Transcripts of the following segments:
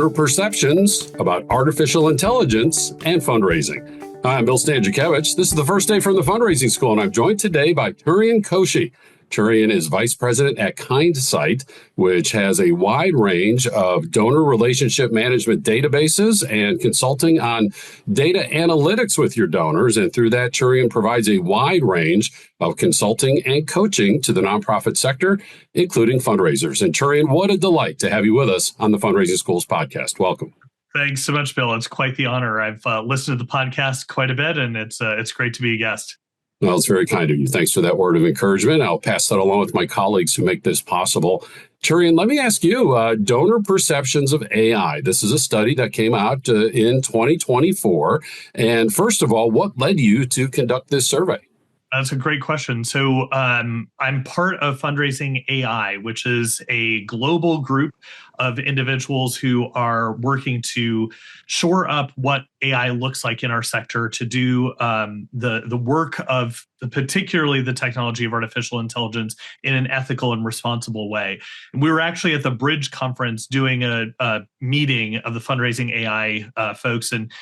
Donor Perceptions about Artificial Intelligence and Fundraising. Hi, I'm Bill Stanczykiewicz. This is the first day from the fundraising school, and I'm joined today by Cherian Koshy. Cherian is vice president at Kindsight, which has a wide range of donor relationship management databases and consulting on data analytics with your donors. And through that, Cherian provides a wide range of consulting and coaching to the nonprofit sector, including fundraisers. And Cherian, what a delight to have you with us on the Fundraising Schools podcast. Welcome. Thanks so much, Bill. It's quite the honor. I've listened to the podcast quite a bit, and it's great to be a guest. Well, it's very kind of you. Thanks for that word of encouragement. I'll pass that along with my colleagues who make this possible. Cherian, let me ask you, donor perceptions of AI. This is a study that came out in 2024. And first of all, what led you to conduct this survey? That's a great question. So I'm part of Fundraising AI, which is a global group of individuals who are working to shore up what AI looks like in our sector, to do the work of particularly the technology of artificial intelligence in an ethical and responsible way. And we were actually at the Bridge conference doing a meeting of the Fundraising AI folks, and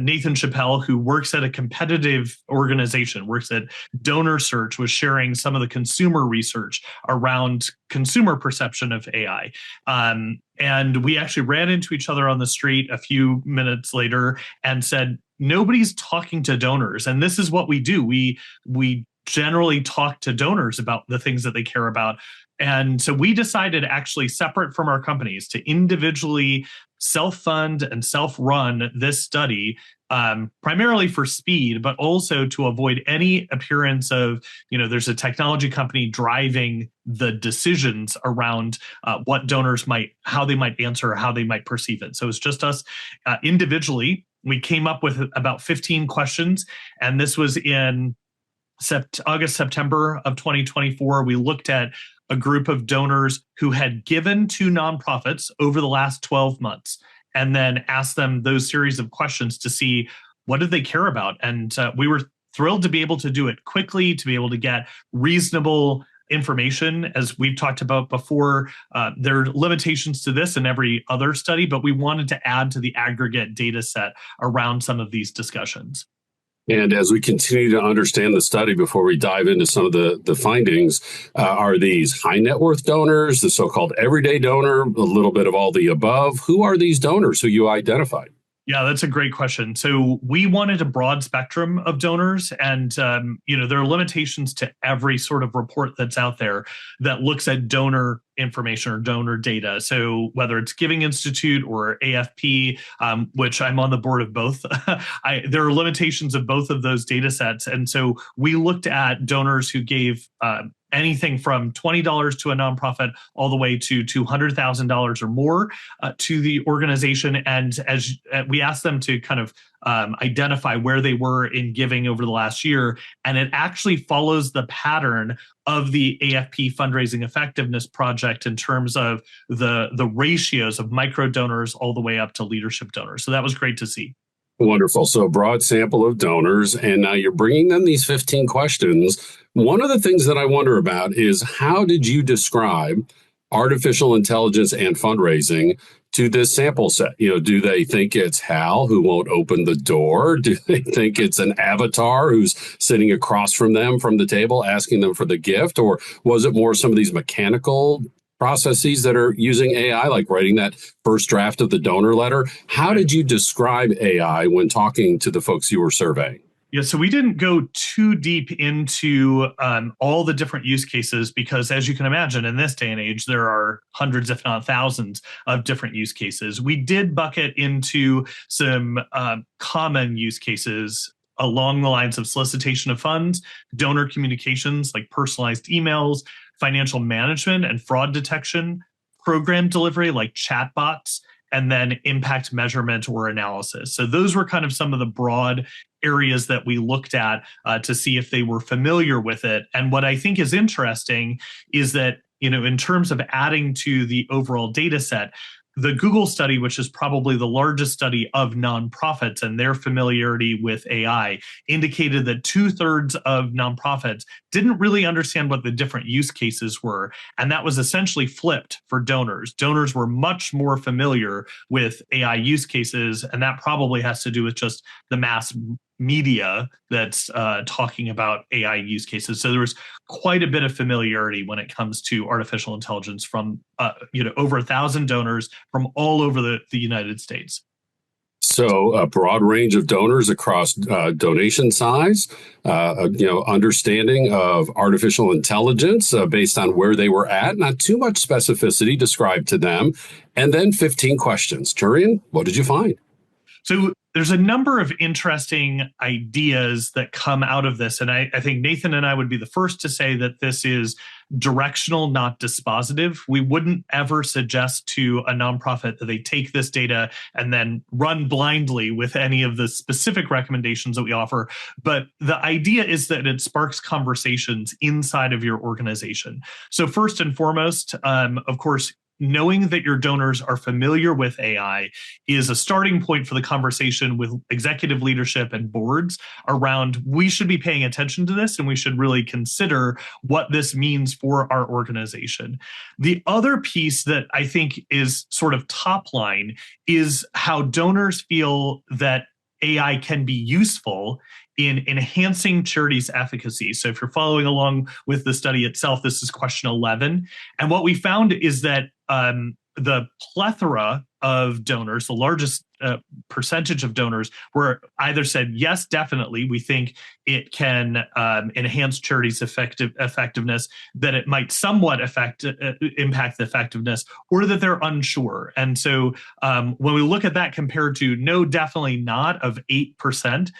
Nathan Chappell, who works at a competitive organization, works at Donor Search, was sharing some of the consumer research around consumer perception of AI. And we actually ran into each other on the street a few minutes later and said, nobody's talking to donors. And this is what we do. We generally talk to donors about the things that they care about. And so we decided, actually separate from our companies, to individually self-fund and self-run this study, primarily for speed, but also to avoid any appearance of, there's a technology company driving the decisions around what donors how they might answer, how they might perceive it. So it's just us individually. We came up with about 15 questions, and this was in August, September of 2024. We looked at a group of donors who had given to nonprofits over the last 12 months, and then asked them those series of questions to see what did they care about. And we were thrilled to be able to do it quickly, to be able to get reasonable information. As we've talked about before, there are limitations to this and every other study, but we wanted to add to the aggregate data set around some of these discussions. And as we continue to understand the study, before we dive into some of the findings, are these high net worth donors, the so-called everyday donor, a little bit of all the above? Who are these donors who you identified? Yeah, that's a great question. So we wanted a broad spectrum of donors, and there are limitations to every sort of report that's out there that looks at donor information or donor data. So whether it's Giving Institute or AFP, which I'm on the board of both, there are limitations of both of those data sets. And so we looked at donors who gave anything from $20 to a nonprofit all the way to $200,000 or more to the organization. And as we asked them to kind of identify where they were in giving over the last year, and it actually follows the pattern of the AFP fundraising effectiveness project in terms of the ratios of micro donors all the way up to leadership donors. So that was great to see. Wonderful. So a broad sample of donors, and now you're bringing them these 15 questions. One of the things that I wonder about is, how did you describe artificial intelligence and fundraising to this sample set? Do they think it's Hal who won't open the door? Do they think it's an avatar who's sitting across from them from the table asking them for the gift? Or was it more some of these mechanical processes that are using AI, like writing that first draft of the donor letter? How did you describe AI when talking to the folks you were surveying? Yeah, so we didn't go too deep into all the different use cases, because as you can imagine, in this day and age, there are hundreds, if not thousands, of different use cases. We did bucket into some common use cases along the lines of solicitation of funds, donor communications like personalized emails, financial management and fraud detection, program delivery like chatbots, and then impact measurement or analysis. So those were kind of some of the broad areas that we looked at to see if they were familiar with it. And what I think is interesting is that, in terms of adding to the overall data set, the Google study, which is probably the largest study of nonprofits and their familiarity with AI, indicated that 2/3 of nonprofits didn't really understand what the different use cases were. And that was essentially flipped for donors. Donors were much more familiar with AI use cases, and that probably has to do with just the mass media that's talking about AI use cases. So there was quite a bit of familiarity when it comes to artificial intelligence from over 1,000 donors from all over the United States. So a broad range of donors across donation size, understanding of artificial intelligence based on where they were at, not too much specificity described to them, and then 15 questions. Cherian, what did you find? So there's a number of interesting ideas that come out of this. And I think Nathan and I would be the first to say that this is directional, not dispositive. We wouldn't ever suggest to a nonprofit that they take this data and then run blindly with any of the specific recommendations that we offer. But the idea is that it sparks conversations inside of your organization. So first and foremost, of course, knowing that your donors are familiar with AI is a starting point for the conversation with executive leadership and boards around we should be paying attention to this and we should really consider what this means for our organization. The other piece that I think is sort of top line is how donors feel that AI can be useful in enhancing charities' efficacy. So if you're following along with the study itself, this is question 11. And what we found is that the plethora of donors, the largest percentage of donors, were either said, yes, definitely, we think it can enhance charities' effectiveness, that it might somewhat impact the effectiveness, or that they're unsure. And so when we look at that compared to no, definitely not of 8%,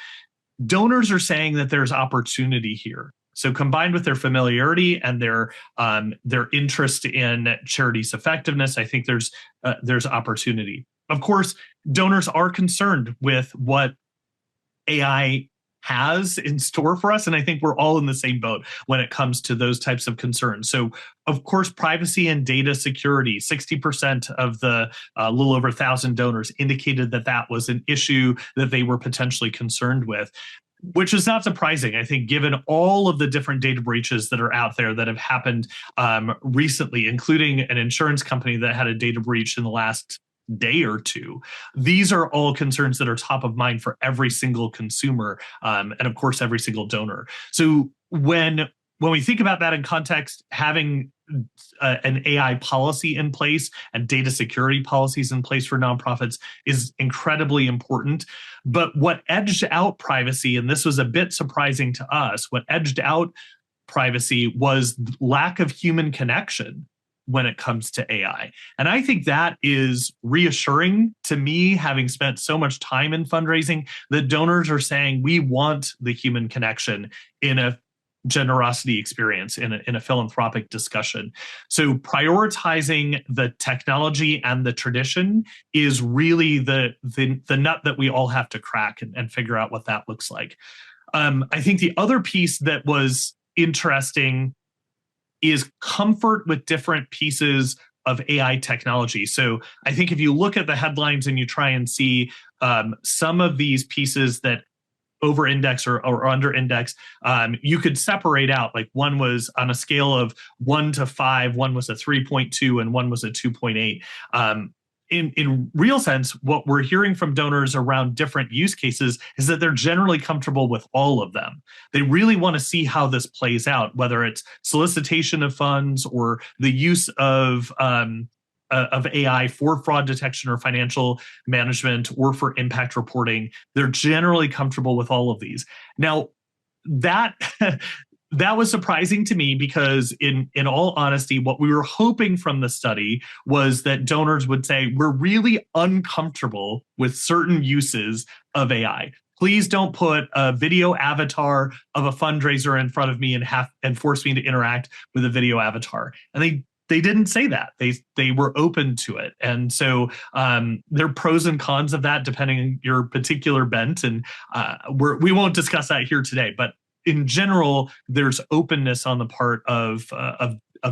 donors are saying that there's opportunity here. So combined with their familiarity and their interest in charities' effectiveness, I think there's opportunity. Of course, donors are concerned with what AI has in store for us, and I think we're all in the same boat when it comes to those types of concerns. So, of course, privacy and data security, 60% of the little over 1,000 donors indicated that that was an issue that they were potentially concerned with, which is not surprising, I think, given all of the different data breaches that are out there that have happened recently, including an insurance company that had a data breach in the last day or two. These are all concerns that are top of mind for every single consumer, and of course, every single donor. So when we think about that in context, having an AI policy in place and data security policies in place for nonprofits is incredibly important. But what edged out privacy, and this was a bit surprising to us, what edged out privacy was lack of human connection when it comes to AI. And I think that is reassuring to me, having spent so much time in fundraising, that donors are saying we want the human connection in a generosity experience, in a philanthropic discussion. So prioritizing the technology and the tradition is really the nut that we all have to crack and figure out what that looks like. I think the other piece that was interesting is comfort with different pieces of AI technology. So I think if you look at the headlines and you try and see some of these pieces that over-index or under-index, you could separate out, like one was on a scale of 1 to 5, one was a 3.2, and one was a 2.8. In real sense, what we're hearing from donors around different use cases is that they're generally comfortable with all of them. They really want to see how this plays out, whether it's solicitation of funds or the use of AI for fraud detection or financial management or for impact reporting. They're generally comfortable with all of these. Now, that that was surprising to me because in all honesty, what we were hoping from the study was that donors would say, we're really uncomfortable with certain uses of AI. Please don't put a video avatar of a fundraiser in front of me and force me to interact with a video avatar. And they didn't say that. They were open to it. And so there are pros and cons of that depending on your particular bent. And we won't discuss that here today. But in general, there's openness on the part of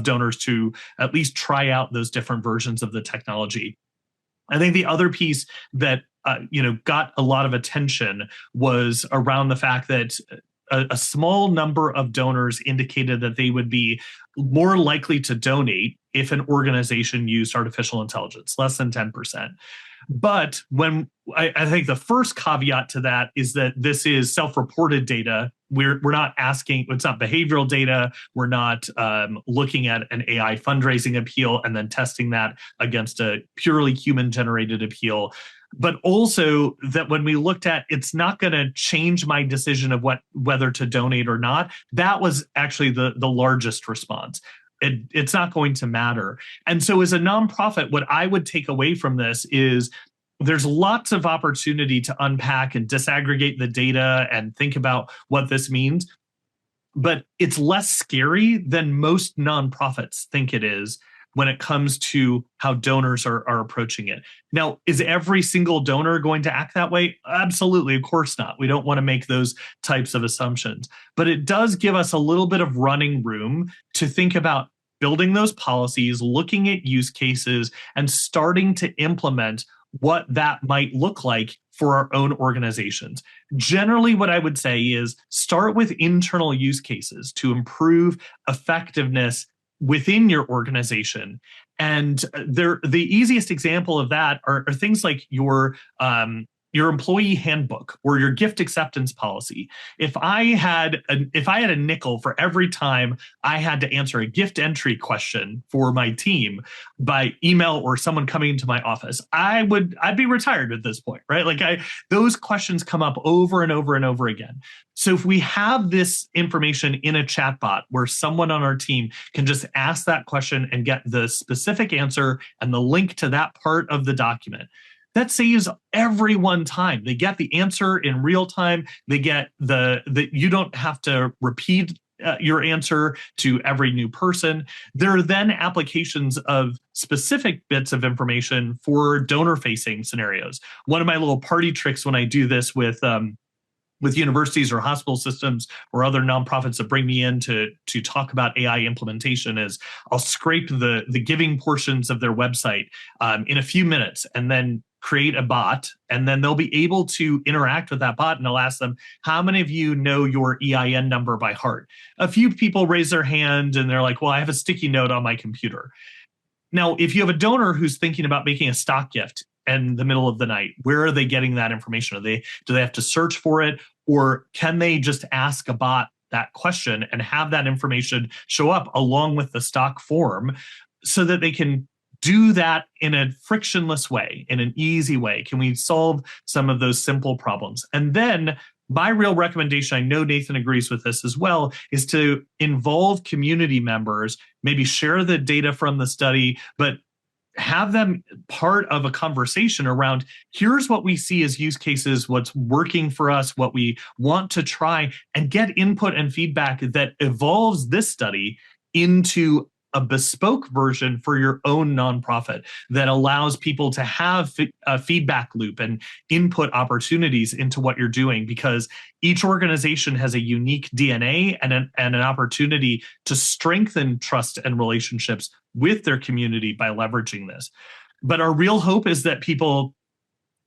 donors to at least try out those different versions of the technology. I think the other piece that got a lot of attention was around the fact that a small number of donors indicated that they would be more likely to donate if an organization used artificial intelligence, less than 10%. But when I think the first caveat to that is that this is self-reported data. We're not asking, it's not behavioral data. We're not looking at an AI fundraising appeal and then testing that against a purely human-generated appeal. But also that when we looked at, it's not going to change my decision of whether to donate or not. That was actually the largest response. It's not going to matter. And so as a nonprofit, what I would take away from this is there's lots of opportunity to unpack and disaggregate the data and think about what this means. But it's less scary than most nonprofits think it is when it comes to how donors are approaching it. Now, is every single donor going to act that way? Absolutely, of course not. We don't want to make those types of assumptions. But it does give us a little bit of running room to think about building those policies, looking at use cases, and starting to implement what that might look like for our own organizations. Generally, what I would say is start with internal use cases to improve effectiveness within your organization. And the easiest example of that are things like your employee handbook or your gift acceptance policy. If I had a nickel for every time I had to answer a gift entry question for my team by email or someone coming into my office, I'd be retired at this point, right? Those questions come up over and over and over again. So if we have this information in a chatbot where someone on our team can just ask that question and get the specific answer and the link to that part of the document, that saves everyone time. They get the answer in real time. They get you don't have to repeat your answer to every new person. There are then applications of specific bits of information for donor-facing scenarios. One of my little party tricks when I do this with universities or hospital systems or other nonprofits that bring me in to talk about AI implementation is I'll scrape the giving portions of their website in a few minutes and then create a bot, and then they'll be able to interact with that bot, and I'll ask them, how many of you know your EIN number by heart? A few people raise their hand and they're like, well, I have a sticky note on my computer. Now, if you have a donor who's thinking about making a stock gift in the middle of the night, where are they getting that information? Do they have to search for it, or can they just ask a bot that question and have that information show up along with the stock form so that they can do that in a frictionless way, in an easy way? Can we solve some of those simple problems? And then my real recommendation, I know Nathan agrees with this as well, is to involve community members, maybe share the data from the study, but have them part of a conversation around here's what we see as use cases, what's working for us, what we want to try, and get input and feedback that evolves this study into a bespoke version for your own nonprofit that allows people to have a feedback loop and input opportunities into what you're doing, because each organization has a unique DNA and an opportunity to strengthen trust and relationships with their community by leveraging this. But our real hope is that people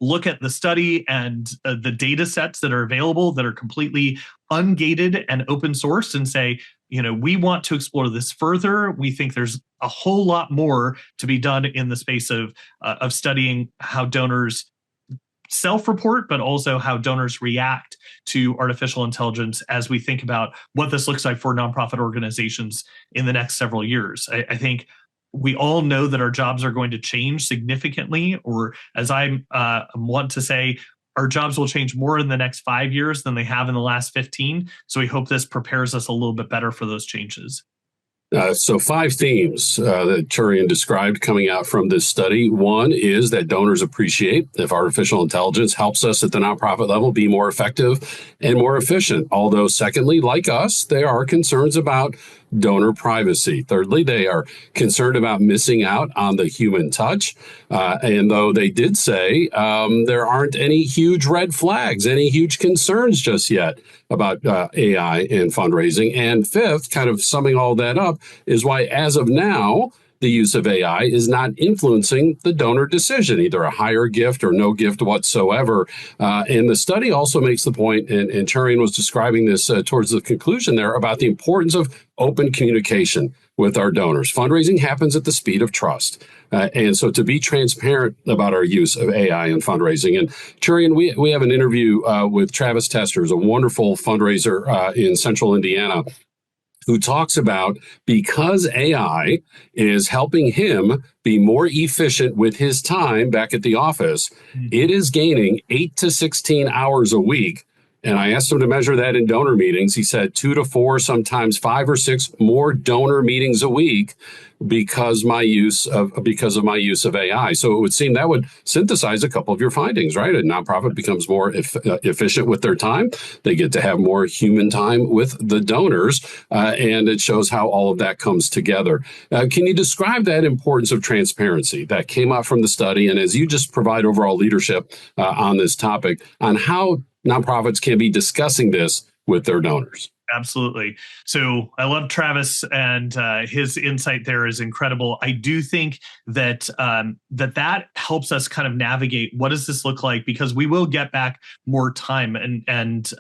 look at the study and the data sets that are available that are completely ungated and open source and say, we want to explore this further. We think there's a whole lot more to be done in the space of studying how donors self-report, but also how donors react to artificial intelligence as we think about what this looks like for nonprofit organizations in the next several years. I think we all know that our jobs are going to change significantly, or as I want to say, our jobs will change more in the next 5 years than they have in the last 15. So we hope this prepares us a little bit better for those changes. So 5 themes that Cherian described coming out from this study. One is that donors appreciate if artificial intelligence helps us at the nonprofit level be more effective and more efficient. Although, secondly, like us, there are concerns about donor privacy. Thirdly, they are concerned about missing out on the human touch. And though they did say there aren't any huge red flags, any huge concerns just yet about AI and fundraising. And fifth, kind of summing all that up, is why, as of now, the use of AI is not influencing the donor decision, either a higher gift or no gift whatsoever. And the study also makes the point, and Cherian was describing this towards the conclusion there, about the importance of open communication with our donors. Fundraising happens at the speed of trust. And so to be transparent about our use of AI in fundraising. And Cherian, we have an interview with Travis Testers, a wonderful fundraiser in central Indiana, who talks about, because AI is helping him be more efficient with his time back at the office, it is gaining 8 to 16 hours a week. And I asked him to measure that in donor meetings. He said 2 to 4, sometimes 5 or 6 more donor meetings a week because of my use of AI. So it would seem that would synthesize a couple of your findings, right? A nonprofit becomes more efficient with their time. They get to have more human time with the donors, and it shows how all of that comes together. Can you describe that importance of transparency that came out from the study, and as you just provide overall leadership on this topic, on how nonprofits can be discussing this with their donors? Absolutely. So I love Travis, and his insight there is incredible. I do think that that helps us kind of navigate what does this look like, because we will get back more time, and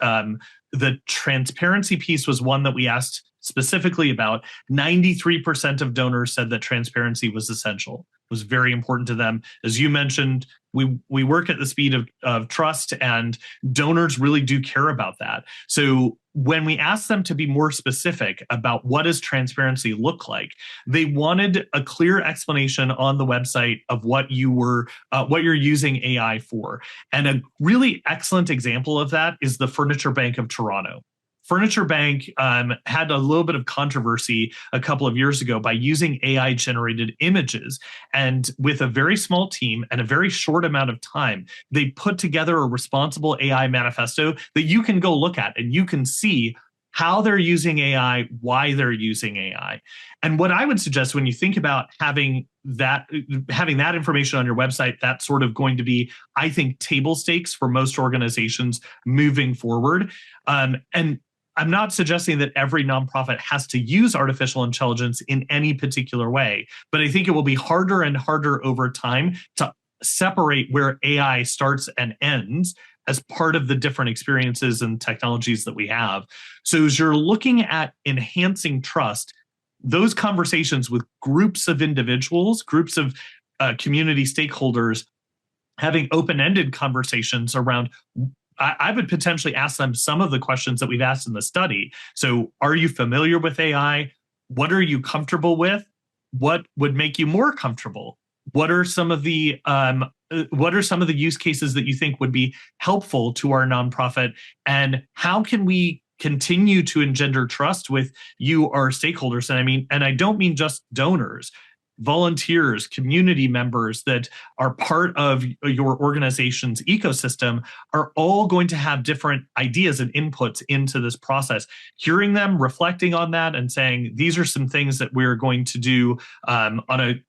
the transparency piece was one that we asked specifically about. 93% of donors said that transparency was essential, was very important to them. As you mentioned, we work at the speed of trust, and donors really do care about that. So when we asked them to be more specific about what does transparency look like, they wanted a clear explanation on the website of what you're using AI for. And a really excellent example of that is the Furniture Bank of Toronto. Furniture Bank had a little bit of controversy a couple of years ago by using AI-generated images. And with a very small team and a very short amount of time, they put together a responsible AI manifesto that you can go look at, and you can see how they're using AI, why they're using AI. And what I would suggest when you think about having that information on your website, that's sort of going to be, I think, table stakes for most organizations moving forward. And I'm not suggesting that every nonprofit has to use artificial intelligence in any particular way, but I think it will be harder and harder over time to separate where AI starts and ends as part of the different experiences and technologies that we have. So as you're looking at enhancing trust, those conversations with groups of individuals, groups of community stakeholders, having open-ended conversations around, I would potentially ask them some of the questions that we've asked in the study. So are you familiar with AI? What are you comfortable with? What would make you more comfortable? What are some of the use cases that you think would be helpful to our nonprofit? And how can we continue to engender trust with you, our stakeholders? And I don't mean just donors. Volunteers, community members that are part of your organization's ecosystem are all going to have different ideas and inputs into this process. Hearing them, reflecting on that, and saying, these are some things that we're going to do on a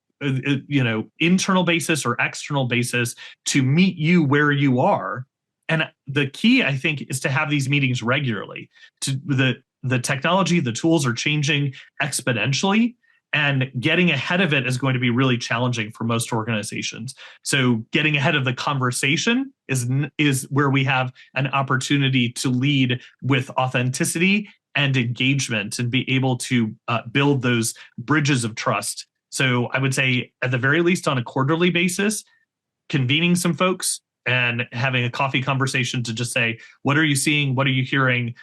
internal basis or external basis to meet you where you are. And the key, I think, is to have these meetings regularly. The technology, the tools are changing exponentially, and getting ahead of it is going to be really challenging for most organizations. So getting ahead of the conversation is where we have an opportunity to lead with authenticity and engagement and be able to build those bridges of trust. So I would say, at the very least, on a quarterly basis, convening some folks and having a coffee conversation to just say, what are you seeing? What are you hearing?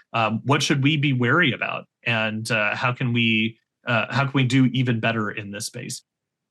What should we be wary about? And how can we do even better in this space?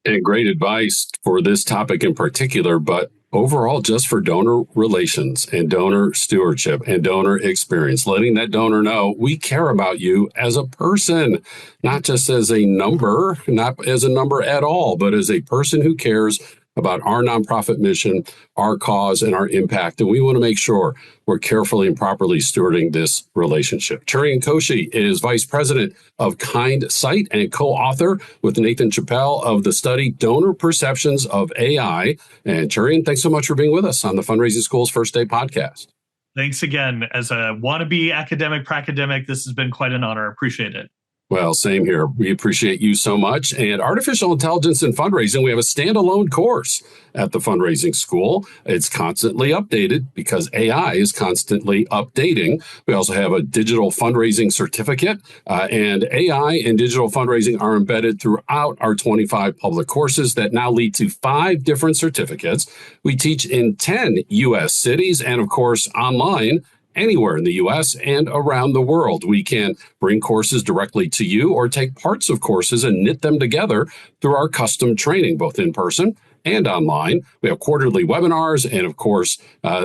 And great advice for this topic in particular, but overall, just for donor relations and donor stewardship and donor experience, letting that donor know we care about you as a person, not just as a number, not as a number at all, but as a person who cares about our nonprofit mission, our cause, and our impact. And we want to make sure we're carefully and properly stewarding this relationship. Cherian Koshy is Vice President of Kindsight and co-author with Nathan Chappell of the study Donor Perceptions of AI. And Cherian, thanks so much for being with us on the Fundraising School's First Day podcast. Thanks again. As a wannabe academic, pracademic, this has been quite an honor. Appreciate it. Well, same here. We appreciate you so much. And artificial intelligence and fundraising, we have a standalone course at the fundraising school. It's constantly updated because AI is constantly updating. We also have a digital fundraising certificate, and AI and digital fundraising are embedded throughout our 25 public courses that now lead to 5 different certificates. We teach in 10 U.S. cities and, of course, online anywhere in the U.S. and around the world. We can bring courses directly to you or take parts of courses and knit them together through our custom training, both in person and online. We have quarterly webinars and, of course,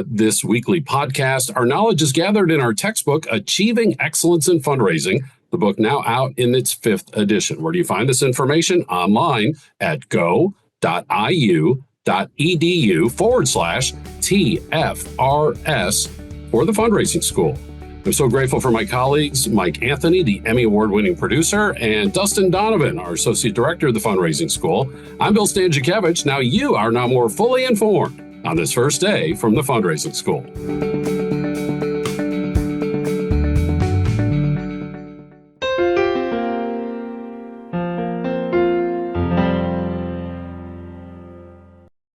this weekly podcast. Our knowledge is gathered in our textbook, Achieving Excellence in Fundraising, the book now out in its 5th edition. Where do you find this information? Online at go.iu.edu/TFRS for the fundraising school. I'm so grateful for my colleagues, Mike Anthony, the Emmy Award-winning producer, and Dustin Donovan, our Associate Director of the Fundraising School. I'm Bill Stanczykiewicz. Now you are now more fully informed on this first day from the Fundraising School.